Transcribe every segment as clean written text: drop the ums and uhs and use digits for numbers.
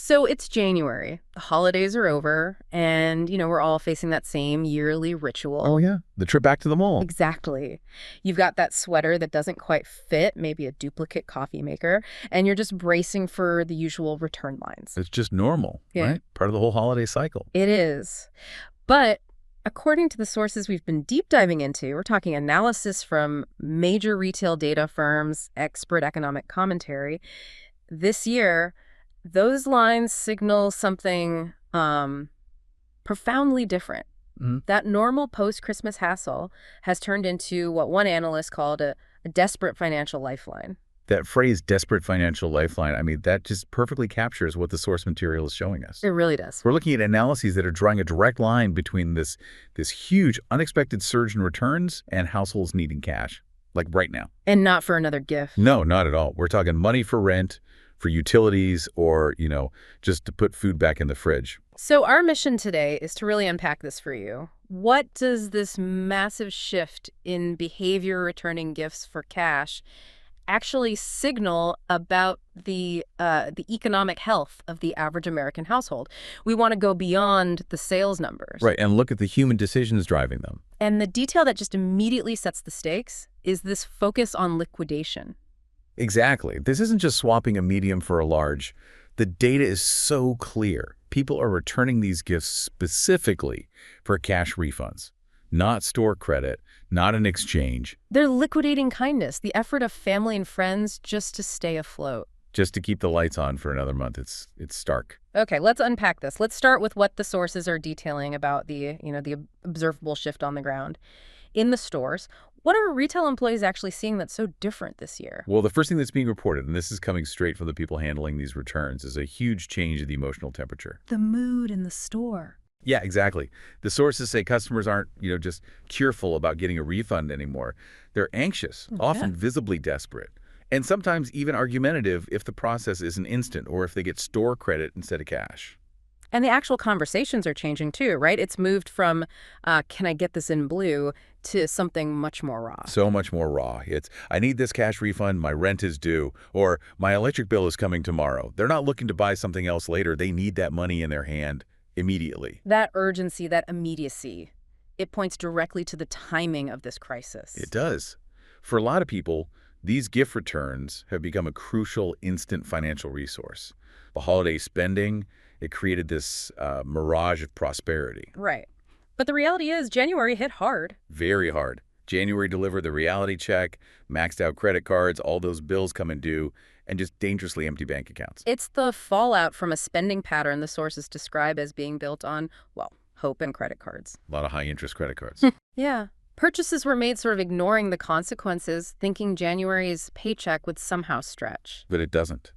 So it's January. The holidays are over, and, we're all facing that same yearly ritual. Oh, yeah. The trip back to the mall. Exactly. You've got that sweater that doesn't quite fit, maybe a duplicate coffee maker, and you're just bracing for the usual return lines. It's just normal, Yeah. right? Part of the whole holiday cycle. It is. But according to the sources we've been deep diving into, we're talking analysis from major retail data firms, expert economic commentary, this year, those lines signal something profoundly different. That normal post-Christmas hassle has turned into what one analyst called a desperate financial lifeline. That phrase, desperate financial lifeline, I mean, that just perfectly captures what the source material is showing us. It really does. We're looking at analyses that are drawing a direct line between this huge unexpected surge in returns and households needing cash, like right now. And not for another gift. No, not at all. We're talking money for rent, for utilities, or, just to put food back in the fridge. So our mission today is to really unpack this for you. What does this massive shift in behavior returning gifts for cash actually signal about the economic health of the average American household? We want to go beyond the sales numbers. Right, and look at the human decisions driving them. And the detail that just immediately sets the stakes is this focus on liquidation. Exactly. This isn't just swapping a medium for a large. The data is so clear. People are returning these gifts specifically for cash refunds, not store credit, not an exchange. They're liquidating kindness, the effort of family and friends just to stay afloat. Just to keep the lights on for another month. It's stark. Okay, let's unpack this. Let's start with what the sources are detailing about the observable shift on the ground. In the stores, what are retail employees actually seeing that's so different this year? Well, the first thing that's being reported, and this is coming straight from the people handling these returns, is a huge change in the emotional temperature. The mood in the store. Yeah, exactly. The sources say customers aren't, just cheerful about getting a refund anymore. They're anxious, often visibly desperate, and sometimes even argumentative if the process isn't instant or if they get store credit instead of cash. And the actual conversations are changing too, right? It's moved from, can I get this in blue, to something much more raw. So much more raw. It's, I need this cash refund, my rent is due, or my electric bill is coming tomorrow. They're not looking to buy something else later. They need that money in their hand immediately. That urgency, that immediacy, it points directly to the timing of this crisis. It does. For a lot of people, these gift returns have become a crucial instant financial resource. The holiday spending, it created this mirage of prosperity. Right. But the reality is January hit hard. Very hard. January delivered the reality check, maxed out credit cards, all those bills coming due, and just dangerously empty bank accounts. It's the fallout from a spending pattern the sources describe as being built on, hope and credit cards. A lot of high-interest credit cards. Yeah. Purchases were made sort of ignoring the consequences, thinking January's paycheck would somehow stretch. But it doesn't.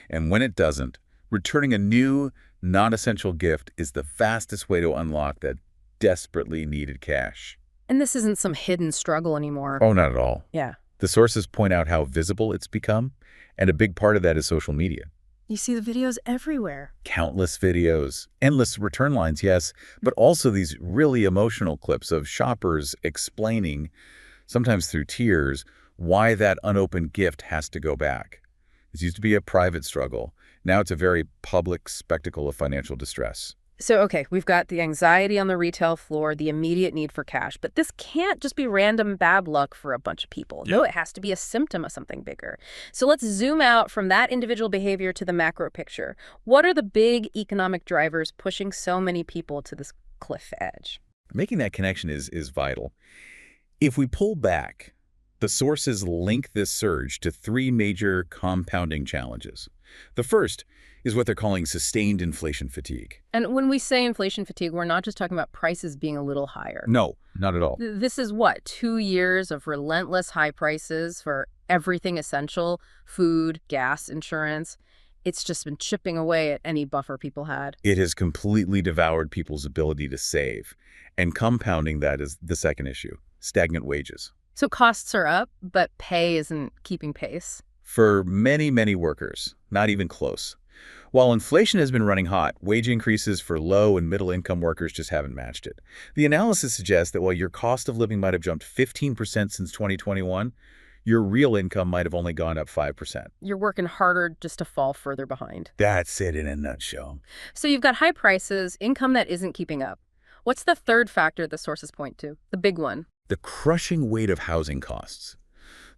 And when it doesn't, returning a new, non-essential gift is the fastest way to unlock that desperately needed cash. And this isn't some hidden struggle anymore. Oh, not at all. Yeah. The sources point out how visible it's become, and a big part of that is social media. You see the videos everywhere. Countless videos, endless return lines, yes, but also these really emotional clips of shoppers explaining, sometimes through tears, why that unopened gift has to go back. This used to be a private struggle. Now it's a very public spectacle of financial distress. So, okay, we've got the anxiety on the retail floor, the immediate need for cash, but this can't just be random bad luck for a bunch of people. No, it has to be a symptom of something bigger. So let's zoom out from that individual behavior to the macro picture. What are the big economic drivers pushing so many people to this cliff edge? Making that connection is vital. If we pull back, the sources link this surge to three major compounding challenges. The first is what they're calling sustained inflation fatigue. And when we say inflation fatigue, we're not just talking about prices being a little higher. No, not at all. This is what, 2 years of relentless high prices for everything essential, food, gas, insurance. It's just been chipping away at any buffer people had. It has completely devoured people's ability to save. And compounding that is the second issue, stagnant wages. So costs are up, but pay isn't keeping pace. For many, many workers, not even close. While inflation has been running hot, wage increases for low and middle income workers just haven't matched it. The analysis suggests that while your cost of living might have jumped 15% since 2021, your real income might have only gone up 5%. You're working harder just to fall further behind. That's it in a nutshell. So you've got high prices, income that isn't keeping up. What's the third factor the sources point to? The big one. The crushing weight of housing costs.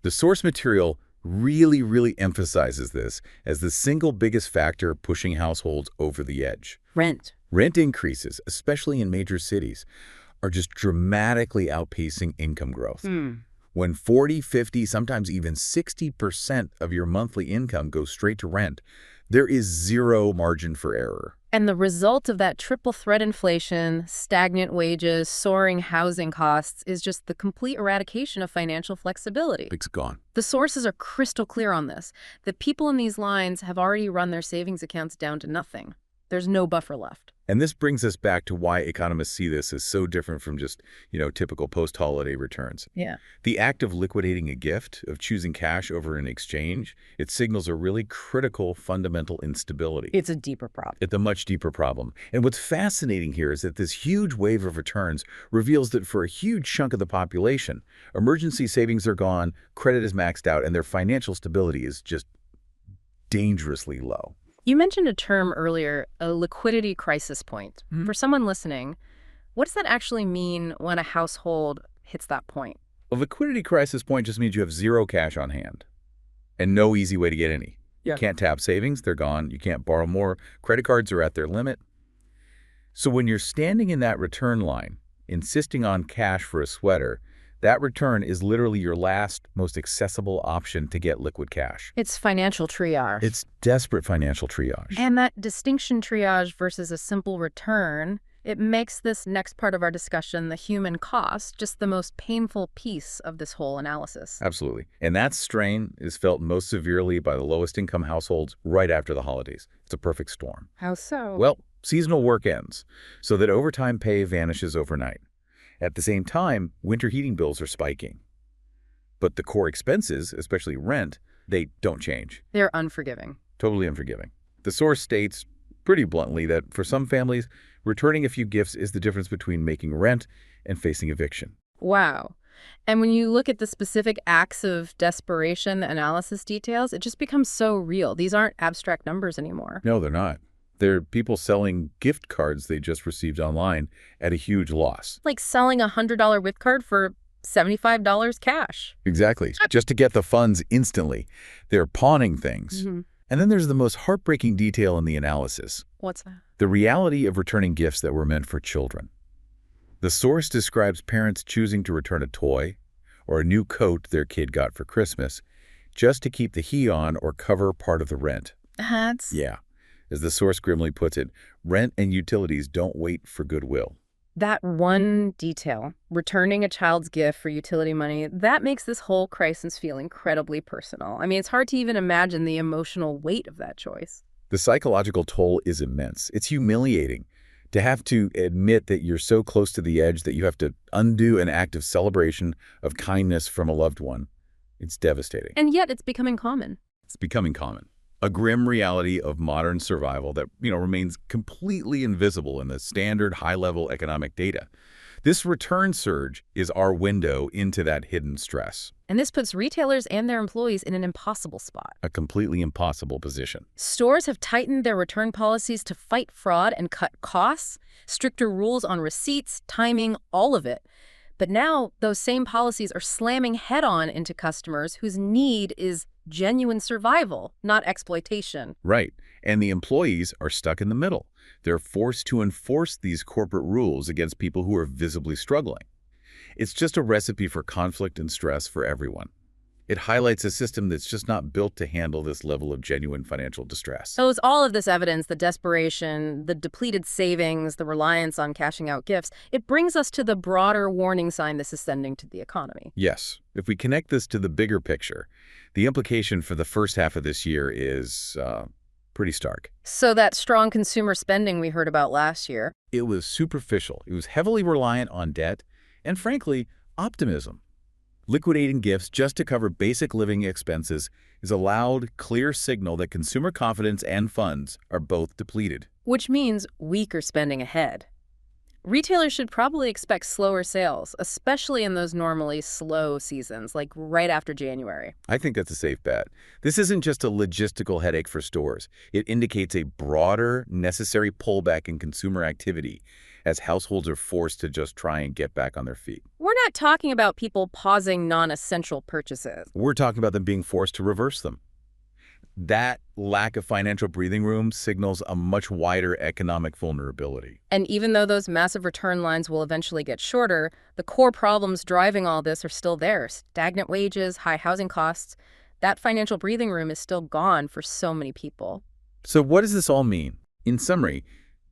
The source material really emphasizes this as the single biggest factor pushing households over the edge. Rent. Rent increases, especially in major cities, are just dramatically outpacing income growth. When 40, 50, sometimes even 60% of your monthly income goes straight to rent, there is zero margin for error. And the result of that triple threat inflation, stagnant wages, soaring housing costs is just the complete eradication of financial flexibility. It's gone. The sources are crystal clear on this. The people in these lines have already run their savings accounts down to nothing. There's no buffer left. And this brings us back to why economists see this as so different from just, typical post-holiday returns. Yeah. The act of liquidating a gift, of choosing cash over an exchange, it signals a really critical fundamental instability. It's a deeper problem. It's a much deeper problem. And what's fascinating here is that this huge wave of returns reveals that for a huge chunk of the population, emergency savings are gone, credit is maxed out, and their financial stability is just dangerously low. You mentioned a term earlier, a liquidity crisis point. For someone listening, what does that actually mean when a household hits that point? A liquidity crisis point just means you have zero cash on hand and no easy way to get any. Yeah. You can't tap savings, they're gone. You can't borrow more. Credit cards are at their limit. So when you're standing in that return line, insisting on cash for a sweater, that return is literally your last, most accessible option to get liquid cash. It's financial triage. It's desperate financial triage. And that distinction triage versus a simple return, it makes this next part of our discussion, the human cost, just the most painful piece of this whole analysis. Absolutely. And that strain is felt most severely by the lowest income households right after the holidays. It's a perfect storm. How so? Well, seasonal work ends, so that overtime pay vanishes overnight. At the same time, winter heating bills are spiking. But the core expenses, especially rent, they don't change. They're unforgiving. Totally unforgiving. The source states pretty bluntly that for some families, returning a few gifts is the difference between making rent and facing eviction. Wow. And when you look at the specific acts of desperation the analysis details, it just becomes so real. These aren't abstract numbers anymore. No, they're not. They're people selling gift cards they just received online at a huge loss. Like selling a $100 gift card for $75 cash. Exactly. Just to get the funds instantly. They're pawning things. And then there's the most heartbreaking detail in the analysis. What's that? The reality of returning gifts that were meant for children. The source describes parents choosing to return a toy or a new coat their kid got for Christmas just to keep the heat on or cover part of the rent. That's... Yeah. As the source grimly puts it, rent and utilities don't wait for goodwill. That one detail, returning a child's gift for utility money, that makes this whole crisis feel incredibly personal. I mean, it's hard to even imagine the emotional weight of that choice. The psychological toll is immense. It's humiliating to have to admit that you're so close to the edge that you have to undo an act of celebration, of kindness from a loved one. It's devastating. And yet it's becoming common. It's becoming common. A grim reality of modern survival that, remains completely invisible in the standard high-level economic data. This return surge is our window into that hidden stress. And this puts retailers and their employees in an impossible spot. A completely impossible position. Stores have tightened their return policies to fight fraud and cut costs, stricter rules on receipts, timing, all of it. But now those same policies are slamming head-on into customers whose need is genuine survival, not exploitation. Right. And the employees are stuck in the middle. They're forced to enforce these corporate rules against people who are visibly struggling. It's just a recipe for conflict and stress for everyone. It highlights a system that's just not built to handle this level of genuine financial distress. So it's all of this evidence, the desperation, the depleted savings, the reliance on cashing out gifts, it brings us to the broader warning sign this is sending to the economy. Yes. If we connect this to the bigger picture, the implication for the first half of this year is pretty stark. So that strong consumer spending we heard about last year. It was superficial. It was heavily reliant on debt and, frankly, optimism. Liquidating gifts just to cover basic living expenses is a loud, clear signal that consumer confidence and funds are both depleted. Which means weaker spending ahead. Retailers should probably expect slower sales, especially in those normally slow seasons, like right after January. I think that's a safe bet. This isn't just a logistical headache for stores. It indicates a broader, necessary pullback in consumer activity as households are forced to just try and get back on their feet. We're not talking about people pausing non-essential purchases. We're talking about them being forced to reverse them. That lack of financial breathing room signals a much wider economic vulnerability. And even though those massive return lines will eventually get shorter, the core problems driving all this are still there. Stagnant wages, high housing costs. That financial breathing room is still gone for so many people. So what does this all mean? In summary,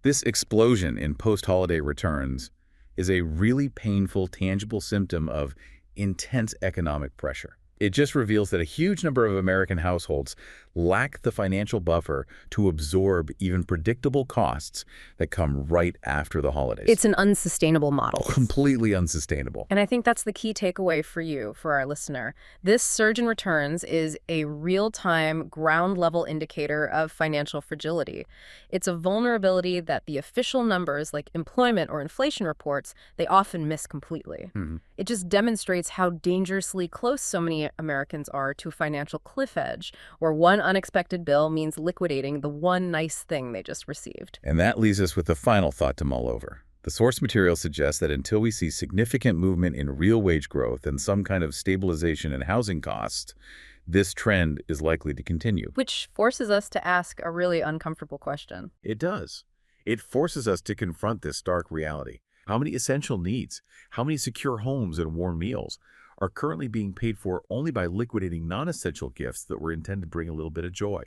this explosion in post-holiday returns is a really painful, tangible symptom of intense economic pressure. It just reveals that a huge number of American households lack the financial buffer to absorb even predictable costs that come right after the holidays. It's an unsustainable model. Completely unsustainable. And I think that's the key takeaway for you, for our listener. This surge in returns is a real-time, ground-level indicator of financial fragility. It's a vulnerability that the official numbers, like employment or inflation reports, they often miss completely. It just demonstrates how dangerously close so many Americans are to a financial cliff edge, where one unexpected bill means liquidating the one nice thing they just received. And that leaves us with a final thought to mull over. The source material suggests that until we see significant movement in real wage growth and some kind of stabilization in housing costs, this trend is likely to continue. Which forces us to ask a really uncomfortable question. It does. It forces us to confront this stark reality. How many essential needs, how many secure homes and warm meals are currently being paid for only by liquidating non-essential gifts that were intended to bring a little bit of joy?